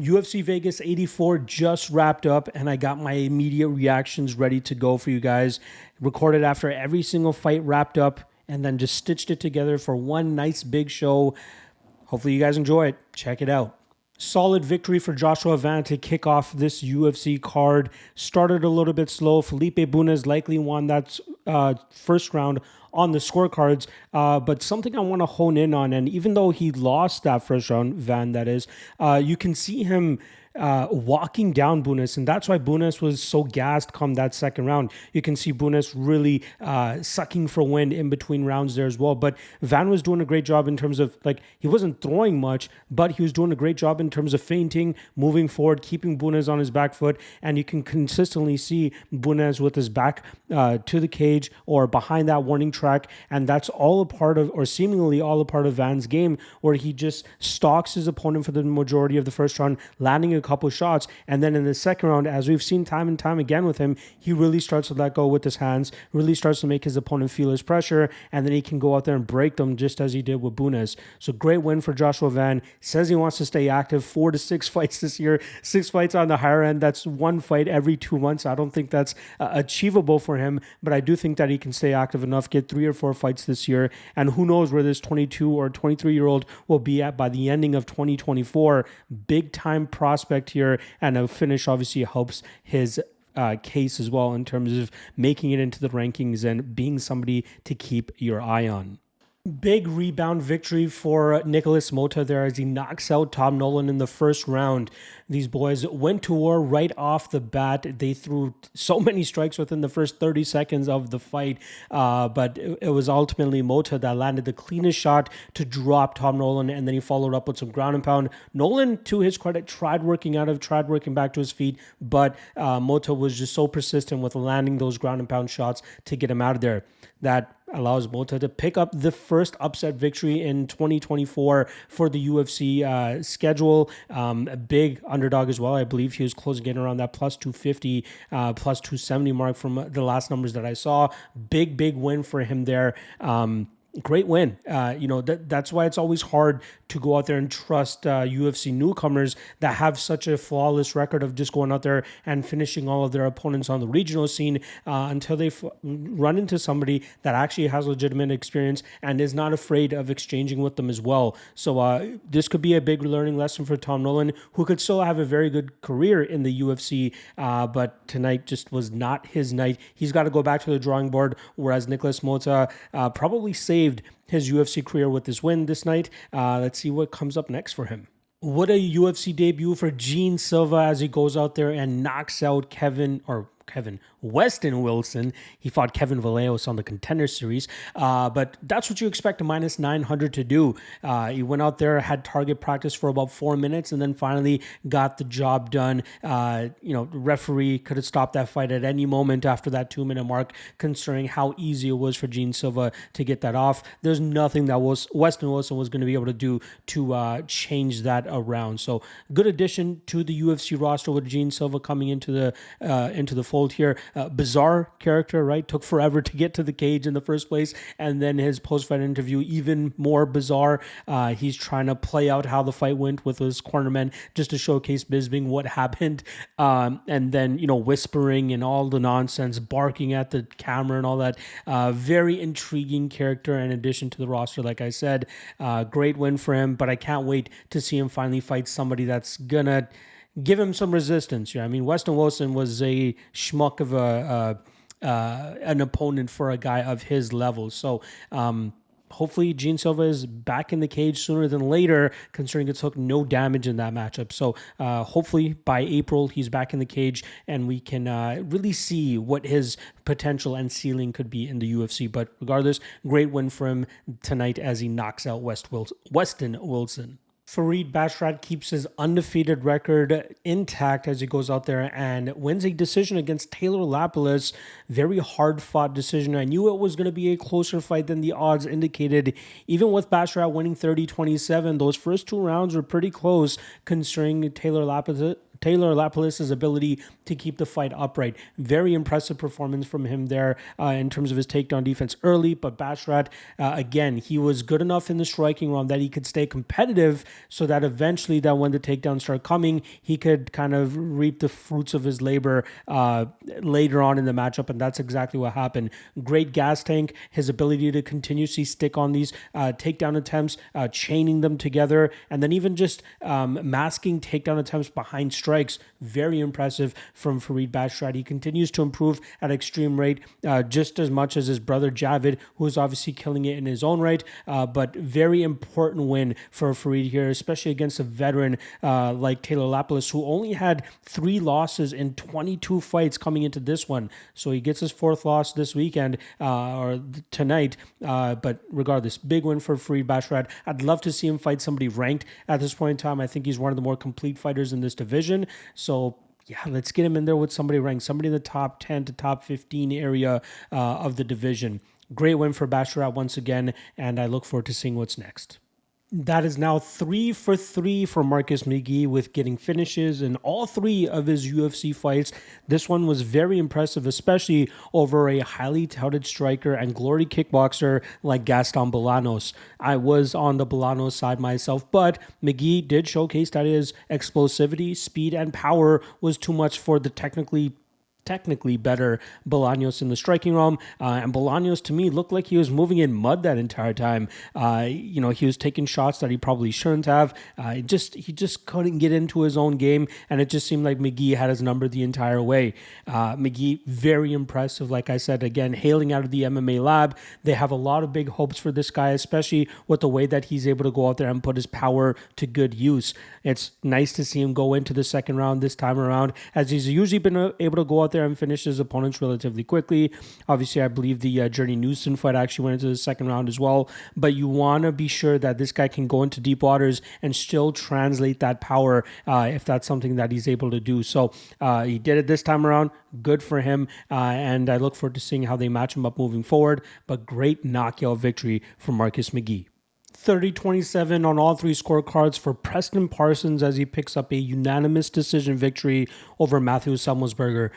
UFC Vegas 84 just wrapped up, and I got my immediate reactions ready to go for you guys. Recorded after every single fight wrapped up, and then just stitched it together for one nice big show. Hopefully you guys enjoy it. Check it out. Solid victory for Joshua Van to kick off this UFC card. Started a little bit slow. Felipe Bunes likely won that first round on the scorecards, but something I want to hone in on, and even though he lost that first round, Van that is, you can see him walking down Bunes, and that's why Bunes was so gassed come that second round. You can see Bunes really sucking for wind in between rounds there as well, but Van was doing a great job in terms of, like, he wasn't throwing much, but he was doing a great job in terms of feinting, moving forward, keeping Bunes on his back foot, and you can consistently see Bunes with his back to the cage or behind that warning track, and that's all a part of, or seemingly all a part of Van's game, where he just stalks his opponent for the majority of the first round, landing a couple shots, and then in the second round, as we've seen time and time again with him, he really starts to let go with his hands, really starts to make his opponent feel his pressure, and then he can go out there and break them just as he did with Bunes. So great win for Joshua Van. Says he wants to stay active, 4 to 6 fights this year, 6 fights on the higher end. That's one fight every 2 months. I don't think that's achievable for him, but I do think that he can stay active enough, get 3 or 4 fights this year, and who knows where this 22 or 23-year-old will be at by the ending of 2024. Big time prospect here, and a finish obviously helps his case as well in terms of making it into the rankings and being somebody to keep your eye on. Big rebound victory for Nicholas Mota there as he knocks out Tom Nolan in the first round. These boys went to war right off the bat. They threw so many strikes within the first 30 seconds of the fight, but it was ultimately Mota that landed the cleanest shot to drop Tom Nolan, and then he followed up with some ground and pound. Nolan, to his credit, tried working back to his feet, but Mota was just so persistent with landing those ground and pound shots to get him out of there. That allows Mota to pick up the first upset victory in 2024 for the UFC schedule. A big underdog as well. I believe he was closing in around that plus 250, plus 270 mark from the last numbers that I saw. Big win for him there. Great win. That's why it's always hard to go out there and trust UFC newcomers that have such a flawless record of just going out there and finishing all of their opponents on the regional scene until they run into somebody that actually has legitimate experience and is not afraid of exchanging with them as well. So this could be a big learning lesson for Tom Nolan, who could still have a very good career in the UFC, but tonight just was not his night. He's got to go back to the drawing board, whereas Nicholas Mota probably saved his UFC career with this win this night. Let's see what comes up next for him. What a UFC debut for Gene Silva as he goes out there and knocks out Weston Wilson. He fought Kevin Vallejos on the Contender Series, but that's what you expect a minus 900 to do. He went out there, had target practice for about 4 minutes, and then finally got the job done. The referee could have stopped that fight at any moment after that 2-minute mark, considering how easy it was for Gene Silva to get that off. There's nothing that Weston Wilson was going to be able to do to change that around. So good addition to the UFC roster with Gene Silva coming into the fold here. Bizarre character, right? Took forever to get to the cage in the first place, and then his post-fight interview even more bizarre. He's trying to play out how the fight went with his cornerman just to showcase Bisping what happened, and then whispering and all the nonsense, barking at the camera and all that. Very intriguing character in addition to the roster, like I said. Great win for him, but I can't wait to see him finally fight somebody that's gonna give him some resistance. I mean, Weston Wilson was a schmuck of an opponent for a guy of his level. So hopefully Gene Silva is back in the cage sooner than later, considering it took no damage in that matchup. So hopefully by April he's back in the cage and we can really see what his potential and ceiling could be in the UFC. But regardless, great win for him tonight as he knocks out Weston Wilson. Farid Basharat keeps his undefeated record intact as he goes out there and wins a decision against Taylor Lapilus. Very hard-fought decision. I knew it was going to be a closer fight than the odds indicated. Even with Basharat winning 30-27, those first 2 rounds were pretty close, considering Taylor Lapilus Lapalus' ability to keep the fight upright. Very impressive performance from him there in terms of his takedown defense early, but Basharat, again, he was good enough in the striking round that he could stay competitive so that eventually that when the takedowns start coming, he could kind of reap the fruits of his labor later on in the matchup, and that's exactly what happened. Great gas tank, his ability to continuously stick on these takedown attempts, chaining them together, and then even just masking takedown attempts behind strikes. Very impressive from Farid Basharat. He continues to improve at extreme rate, just as much as his brother Javid, who is obviously killing it in his own right, but very important win for Farid here, especially against a veteran like Taylor Lapalus, who only had 3 losses in 22 fights coming into this one. So he gets his 4th loss this weekend or tonight, but regardless, big win for Farid Basharat. I'd love to see him fight somebody ranked at this point in time. I think he's one of the more complete fighters in this division. So yeah, let's get him in there with somebody ranked, somebody in the top 10 to top 15 area of the division. Great win for Basharat once again, and I look forward to seeing what's next. That is now 3 for 3 for Marcus McGee with getting finishes in all 3 of his UFC fights. This one was very impressive, especially over a highly touted striker and glory kickboxer like Gaston Bolanos. I was on the Bolanos side myself, but McGee did showcase that his explosivity, speed, and power was too much for the technically better Bolaños in the striking realm. And Bolaños, to me, looked like he was moving in mud that entire time. He was taking shots that he probably shouldn't have. He just couldn't get into his own game, and it just seemed like McGee had his number the entire way. McGee, very impressive. Like I said, again, hailing out of the MMA lab. They have a lot of big hopes for this guy, especially with the way that he's able to go out there and put his power to good use. It's nice to see him go into the second round this time around, as he's usually been able to go out there and finish his opponents relatively quickly. Obviously, I believe the Journey Newson fight actually went into the second round as well, but you want to be sure that this guy can go into deep waters and still translate that power if that's something that he's able to do. So he did it this time around. Good for him, and I look forward to seeing how they match him up moving forward, but great knockout victory for Marcus McGee. 30-27 on all 3 scorecards for Preston Parsons as he picks up a unanimous decision victory over Matthew Semelsberger.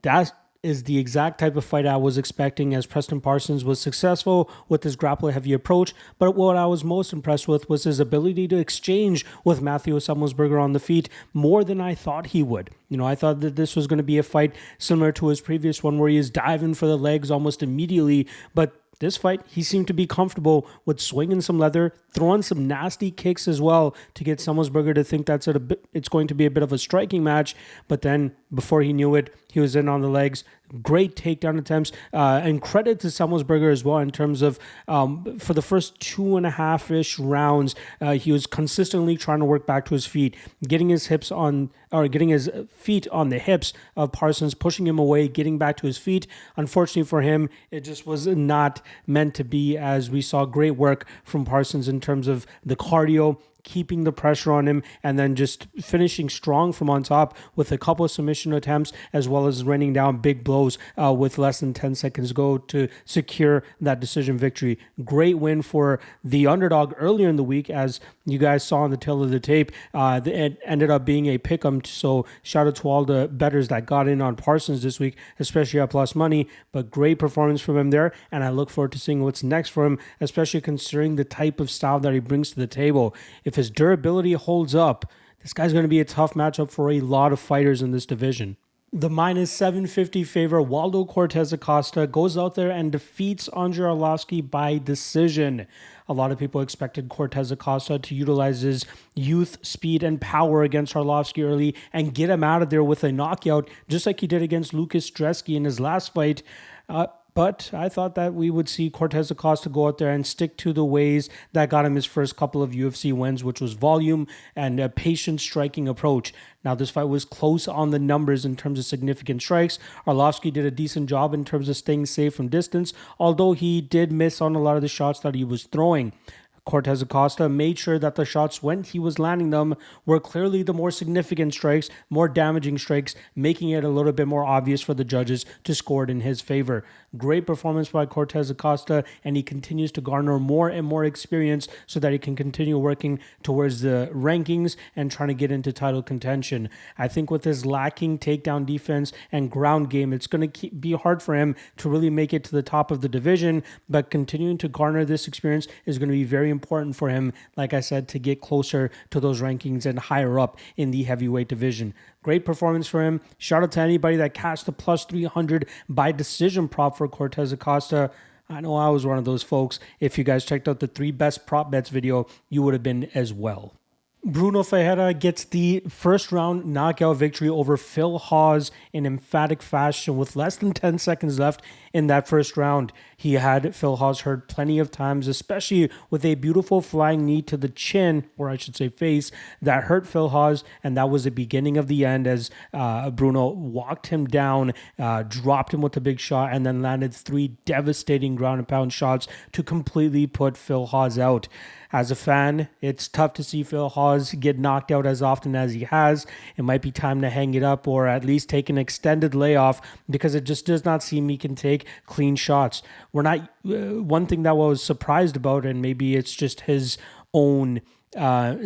That is the exact type of fight I was expecting, as Preston Parsons was successful with his grapple-heavy approach, but what I was most impressed with was his ability to exchange with Matthew Semelsberger on the feet more than I thought he would. I thought that this was going to be a fight similar to his previous one where he is diving for the legs almost immediately, but this fight, he seemed to be comfortable with swinging some leather, throwing some nasty kicks as well to get Semelsberger to think it's going to be a bit of a striking match. But then, before he knew it, he was in on the legs. Great takedown attempts, and credit to Semelsberger as well in terms of for the first 2.5-ish rounds, he was consistently trying to work back to his feet, getting his feet on the hips of Parsons, pushing him away, getting back to his feet. Unfortunately for him, it just was not meant to be, as we saw great work from Parsons in terms of the cardio, keeping the pressure on him, and then just finishing strong from on top with a couple of submission attempts, as well as raining down big blows with less than 10 seconds to go to secure that decision victory. Great win for the underdog earlier in the week, as you guys saw on the tail of the tape. It ended up being a pick'em, so shout out to all the bettors that got in on Parsons this week, especially at plus money, but great performance from him there, and I look forward to seeing what's next for him, especially considering the type of style that he brings to the table. If his durability holds up, this guy's going to be a tough matchup for a lot of fighters in this division. The minus 750 favorite Waldo Cortez Acosta goes out there and defeats Andrei Arlovski by decision. A lot of people expected Cortez Acosta to utilize his youth, speed, and power against Arlovski early and get him out of there with a knockout, just like he did against Lucas Dresky in his last fight. But I thought that we would see Cortez Acosta go out there and stick to the ways that got him his first couple of UFC wins, which was volume and a patient striking approach. Now, this fight was close on the numbers in terms of significant strikes. Arlovski did a decent job in terms of staying safe from distance, although he did miss on a lot of the shots that he was throwing. Cortez Acosta made sure that the shots, when he was landing them, were clearly the more significant strikes, more damaging strikes, making it a little bit more obvious for the judges to score it in his favor. Great performance by Cortez Acosta, and he continues to garner more and more experience so that he can continue working towards the rankings and trying to get into title contention. I think with his lacking takedown defense and ground game, it's going to be hard for him to really make it to the top of the division, but continuing to garner this experience is going to be very important for him, like I said, to get closer to those rankings and higher up in the heavyweight division. Great performance for him. Shout out to anybody that cashed the plus 300 by decision prop for Cortez Acosta. I know I was one of those folks. If you guys checked out the 3 best prop bets video, you would have been as well. Bruno Ferreira gets the first round knockout victory over Phil Hawes in emphatic fashion with less than 10 seconds left in that first round. He had Phil Hawes hurt plenty of times, especially with a beautiful flying knee to the chin, or I should say face, that hurt Phil Hawes, and that was the beginning of the end as Bruno walked him down, dropped him with a big shot, and then landed 3 devastating ground and pound shots to completely put Phil Hawes out. As a fan, it's tough to see Phil Hawes get knocked out as often as he has. It might be time to hang it up or at least take an extended layoff because it just does not seem he can take clean shots. We're not one thing that I was surprised about, and maybe it's just his own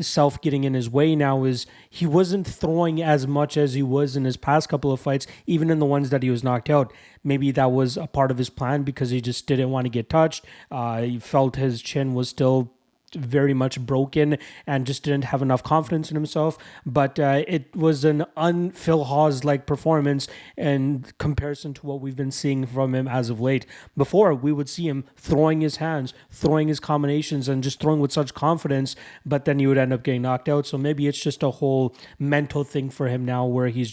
self getting in his way now, is he wasn't throwing as much as he was in his past couple of fights, even in the ones that he was knocked out. Maybe that was a part of his plan because he just didn't want to get touched. He felt his chin was still very much broken and just didn't have enough confidence in himself. But it was an un-Phil Hawes-like performance in comparison to what we've been seeing from him as of late. Before, we would see him throwing his hands, throwing his combinations, and just throwing with such confidence, but then he would end up getting knocked out. So maybe it's just a whole mental thing for him now where he's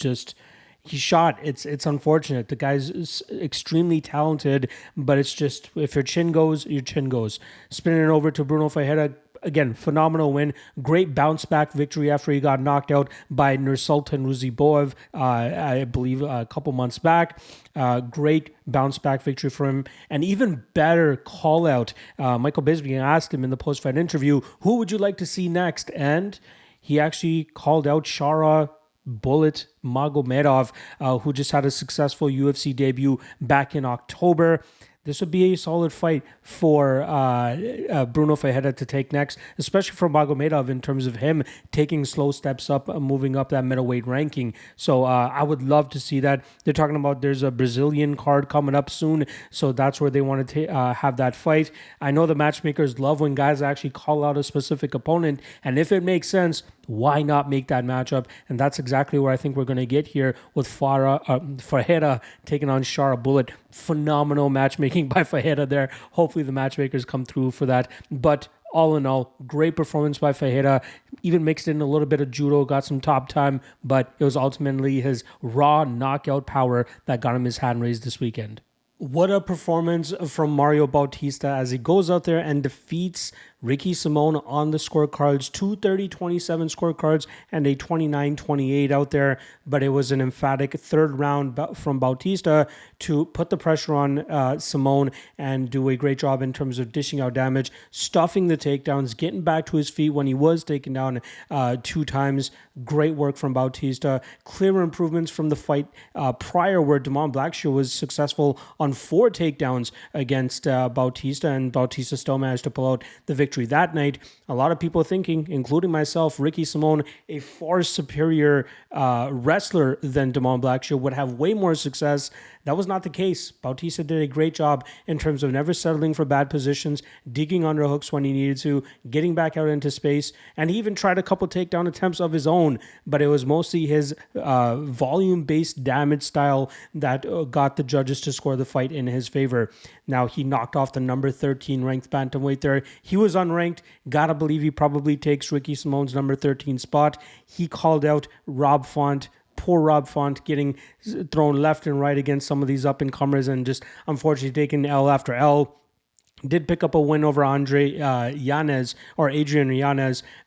shot. It's unfortunate. The guy's extremely talented, but it's just, if your chin goes, your chin goes. Spinning it over to Bruno Ferreira. Again, phenomenal win. Great bounce back victory after he got knocked out by Nursultan Ruziboev, I believe a couple months back. Great bounce back victory for him. And even better call out. Michael Bisping asked him in the post-fight interview, who would you like to see next? And he actually called out Shara Bullet Magomedov, who just had a successful UFC debut back in October. This would be a solid fight for Bruno Ferreira to take next, especially for Magomedov in terms of him taking slow steps up, moving up that middleweight ranking. So I would love to see that. They're talking about there's a Brazilian card coming up soon, so that's where they want to have that fight. I know the matchmakers love when guys actually call out a specific opponent, and if it makes sense, why not make that matchup? And that's exactly where I think we're going to get here with Ferreira taking on Shara Bullet. Phenomenal matchmaking by Ferreira there. Hopefully the matchmakers come through for that. But all in all, great performance by Ferreira. Even mixed in a little bit of judo, got some top time, but it was ultimately his raw knockout power that got him his hand raised this weekend. What a performance from Mario Bautista as he goes out there and defeats Ricky Simon on the scorecards, 230-27 scorecards and a 29-28 out there. But it was an emphatic third round from Bautista to put the pressure on Simon and do a great job in terms of dishing out damage, stuffing the takedowns, getting back to his feet when he was taken down 2 times. Great work from Bautista. Clear improvements from the fight prior where Damon Blackshear was successful on 4 takedowns against Bautista, and Bautista still managed to pull out the victory that night. A lot of people thinking, including myself, Ricky Simon, a far superior wrestler than Damon Blackshear, would have way more success. That was not the case. Bautista did a great job in terms of never settling for bad positions, digging underhooks when he needed to, getting back out into space, and he even tried a couple takedown attempts of his own, but it was mostly his volume-based damage style that got the judges to score the fight in his favor. Now, he knocked off the number 13 ranked bantamweight there. He was unranked. Gotta believe he probably takes Ricky Simon's number 13 spot. He called out Rob Font. Poor Rob Font getting thrown left and right against some of these up-and-comers and just unfortunately taking L after L. Did pick up a win over Adrian Yanez,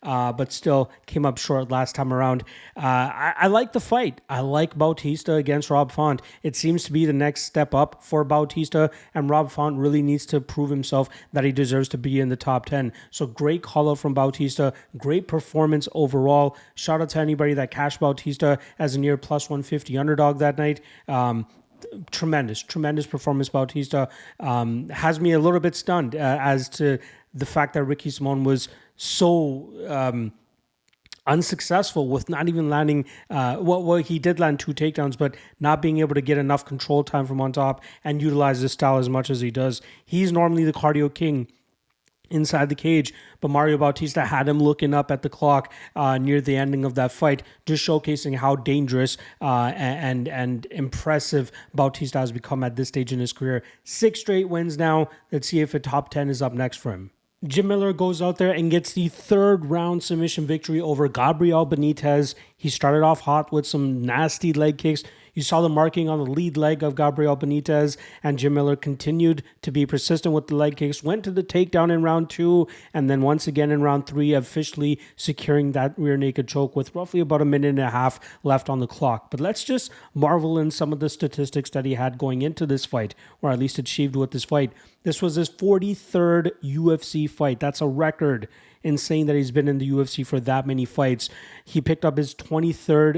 but still came up short last time around. I like the fight. I like Bautista against Rob Font. It seems to be the next step up for Bautista, and Rob Font really needs to prove himself that he deserves to be in the top 10. So great call out from Bautista. Great performance overall. Shout out to anybody that cashed Bautista as a near plus 150 underdog that night. Tremendous performance. Bautista has me a little bit stunned as to the fact that Ricky Simon was so unsuccessful with not even landing, well, he did land 2 takedowns, but not being able to get enough control time from on top and utilize this style as much as he does. He's normally the cardio king inside the cage, but Mario Bautista had him looking up at the clock near the ending of that fight, just showcasing how dangerous and impressive Bautista has become at this stage in his career. 6 straight wins now. Let's see if a top 10 is up next for him. Jim Miller goes out there and gets the 3rd round submission victory over Gabriel Benitez. He started off hot with some nasty leg kicks. You saw the marking on the lead leg of Gabriel Benitez, and Jim Miller continued to be persistent with the leg kicks, went to the takedown in round 2, and then once again in round 3, officially securing that rear naked choke with roughly about a minute and a half left on the clock. But let's just marvel in some of the statistics that he had going into this fight, or at least achieved with this fight. This was his 43rd UFC fight. That's a record. Insane that he's been in the UFC for that many fights. He picked up his 26th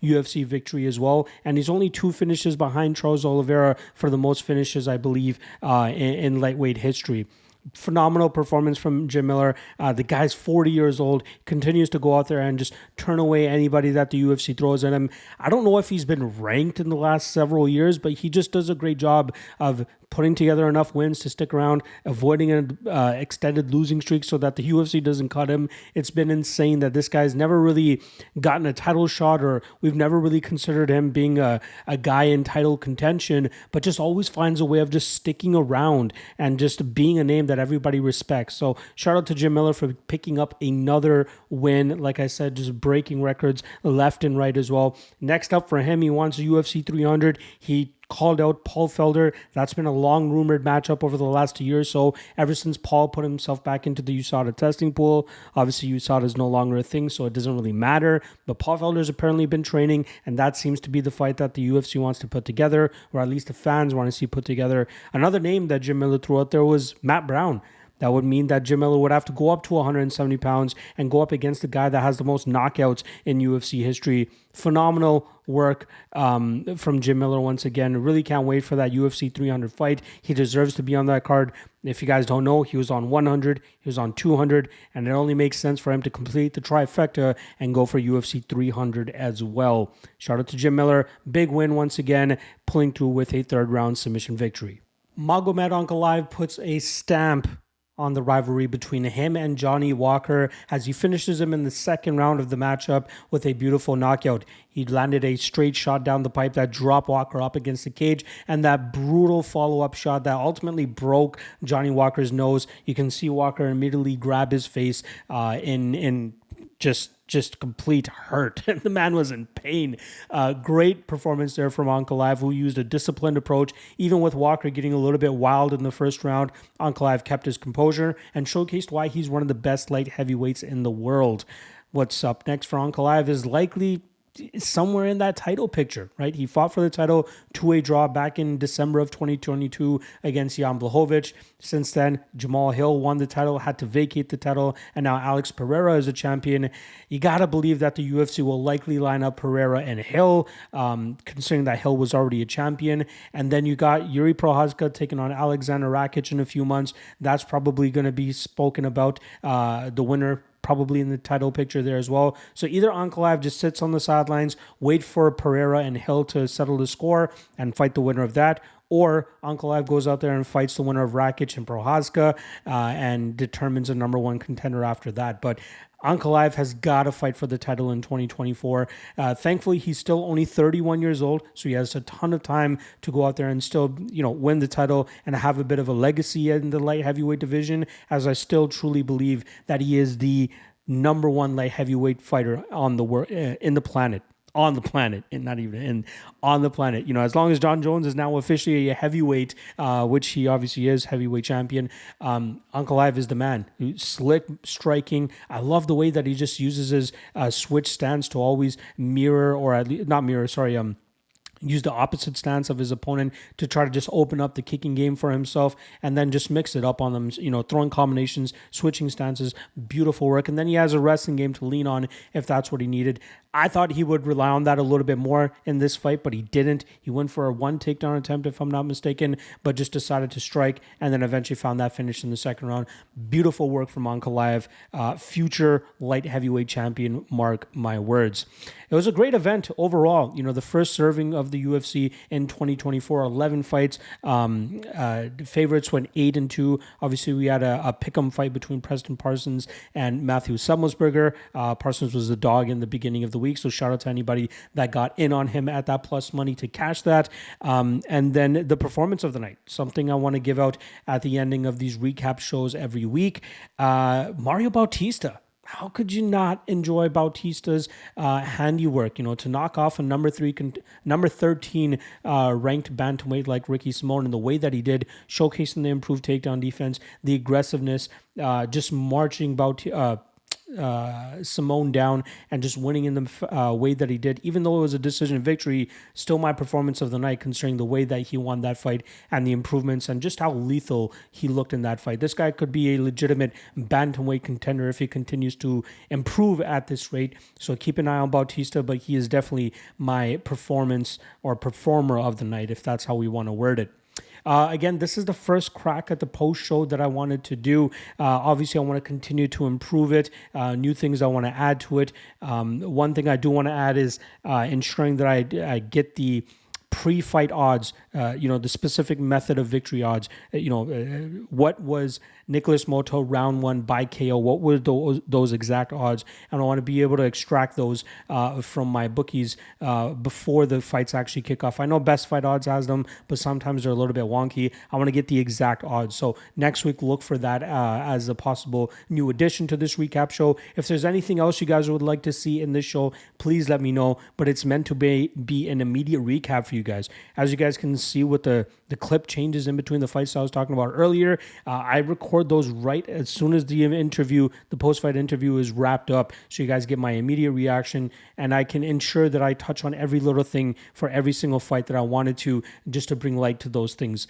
UFC victory as well, and he's only 2 finishes behind Charles Oliveira for the most finishes, I believe, in lightweight history. Phenomenal performance from Jim Miller. The guy's 40 years old, continues to go out there and just turn away anybody that the UFC throws at him. I don't know if he's been ranked in the last several years, but he just does a great job of putting together enough wins to stick around, avoiding an extended losing streak so that the UFC doesn't cut him. It's been insane that this guy's never really gotten a title shot, or we've never really considered him being a guy in title contention, but just always finds a way of just sticking around and just being a name that everybody respects. So shout out to Jim Miller for picking up another win. Like I said, just breaking records left and right as well. Next up for him, he wants a UFC 300. He called out Paul Felder. That's been a long rumored matchup over the last 2 years. So ever since Paul put himself back into the USADA testing pool, obviously USADA is no longer a thing, so it doesn't really matter. But Paul Felder's apparently been training, and that seems to be the fight that the UFC wants to put together, or at least the fans want to see put together. Another name that Jim Miller threw out there was Matt Brown. That would mean that Jim Miller would have to go up to 170 pounds and go up against the guy that has the most knockouts in UFC history. Phenomenal work from Jim Miller once again. Really can't wait for that UFC 300 fight. He deserves to be on that card. If you guys don't know, he was on 100, he was on 200, and it only makes sense for him to complete the trifecta and go for UFC 300 as well. Shout out to Jim Miller. Big win once again, pulling through with a 3rd round submission victory. Magomed Ankalaev puts a stamp on the rivalry between him and Johnny Walker as he finishes him in the 2nd round of the matchup with a beautiful knockout. He landed a straight shot down the pipe that dropped Walker up against the cage, and that brutal follow-up shot that ultimately broke Johnny Walker's nose. You can see Walker immediately grab his face in just complete hurt. The man was in pain. Great performance there from Ankalaev, who used a disciplined approach. Even with Walker getting a little bit wild in the 1st round, Ankalaev kept his composure and showcased why he's one of the best light heavyweights in the world. What's up next for Ankalaev is likely somewhere in that title picture, right? He fought for the title, 2-way draw back in December of 2022 against Jan Blachowicz. Since then, Jamal Hill won the title, had to vacate the title, and now Alex Pereira is a champion. You got to believe that the UFC will likely line up Pereira and Hill, considering that Hill was already a champion. And then you got Yuri Prochazka taking on Alexander Rakic in a few months. That's probably going to be spoken about, the winner probably in the title picture there as well. So either Ankalaev just sits on the sidelines, wait for Pereira and Hill to settle the score and fight the winner of that, or Ankalaev goes out there and fights the winner of Rakic and Prochazka and determines a number 1 contender after that. But Ankalaev has got to fight for the title in 2024. Thankfully, he's still only 31 years old, so he has a ton of time to go out there and still, win the title and have a bit of a legacy in the light heavyweight division, as I still truly believe that he is the number 1 light heavyweight fighter on the world, on the planet, and not even on the planet. As long as John Jones is now officially a heavyweight, which he obviously is, heavyweight champion, Ankalaev is the man. Slick striking. I love the way that he just uses his switch stance to always mirror, or at least not mirror, Use the opposite stance of his opponent to try to just open up the kicking game for himself, and then just mix it up on them, throwing combinations, switching stances, beautiful work. And then he has a wrestling game to lean on if that's what he needed. I thought he would rely on that a little bit more in this fight, but he didn't. He went for a one takedown attempt, if I'm not mistaken, but just decided to strike and then eventually found that finish in the second round. Beautiful work from Ankalaev, future light heavyweight champion, mark my words. It was a great event overall. The first serving of the UFC in 2024, 11 fights. Favorites went 8-2. Obviously, we had a pick'em fight between Preston Parsons and Matthew Semelsberger. Parsons was the dog in the beginning of the week, so shout out to anybody that got in on him at that plus money to cash that. And then the performance of the night, something I want to give out at the ending of these recap shows every week. Mario Bautista. How could you not enjoy Bautista's handiwork? To knock off a number 13 ranked bantamweight like Ricky Simone, and the way that he did, showcasing the improved takedown defense, the aggressiveness, just marching Simone down and just winning in the way that he did. Even though it was a decision victory, still my performance of the night, considering the way that he won that fight and the improvements and just how lethal he looked in that fight. This guy could be a legitimate bantamweight contender if he continues to improve at this rate. So keep an eye on Bautista, but he is definitely my performance or performer of the night, if that's how we want to word it. Again, this is the first crack at the post show that I wanted to do. Obviously, I want to continue to improve it. New things I want to add to it. One thing I do want to add is ensuring that I get the pre-fight odds, the specific method of victory odds. What was Nicholas Mota round 1 by KO? What were those exact odds? And I want to be able to extract those from my bookies before the fights actually kick off. I know Best Fight Odds has them, but sometimes they're a little bit wonky. I want to get the exact odds. So next week, look for that as a possible new addition to this recap show. If there's anything else you guys would like to see in this show, please let me know. But it's meant to be an immediate recap for you guys. As you guys can see with the clip changes in between the fights I was talking about earlier, I record those right as soon as the post-fight interview is wrapped up, so you guys get my immediate reaction, and I can ensure that I touch on every little thing for every single fight that I wanted to, just to bring light to those things.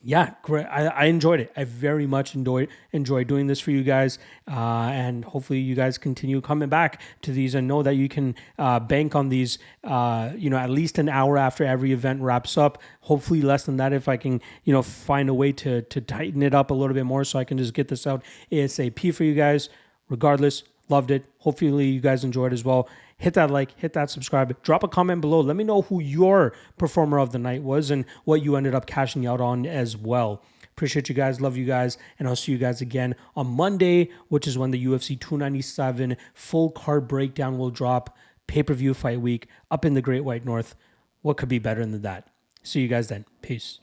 Yeah, great. I enjoyed it. I very much enjoyed doing this for you guys, and hopefully you guys continue coming back to these and know that you can bank on these, at least an hour after every event wraps up. Hopefully less than that if I can, find a way to tighten it up a little bit more so I can just get this out ASAP for you guys. Regardless, loved it. Hopefully you guys enjoyed as well. Hit that like, hit that subscribe, drop a comment below. Let me know who your performer of the night was and what you ended up cashing out on as well. Appreciate you guys. Love you guys. And I'll see you guys again on Monday, which is when the UFC 297 full card breakdown will drop. Pay-per-view fight week up in the Great White North. What could be better than that? See you guys then. Peace.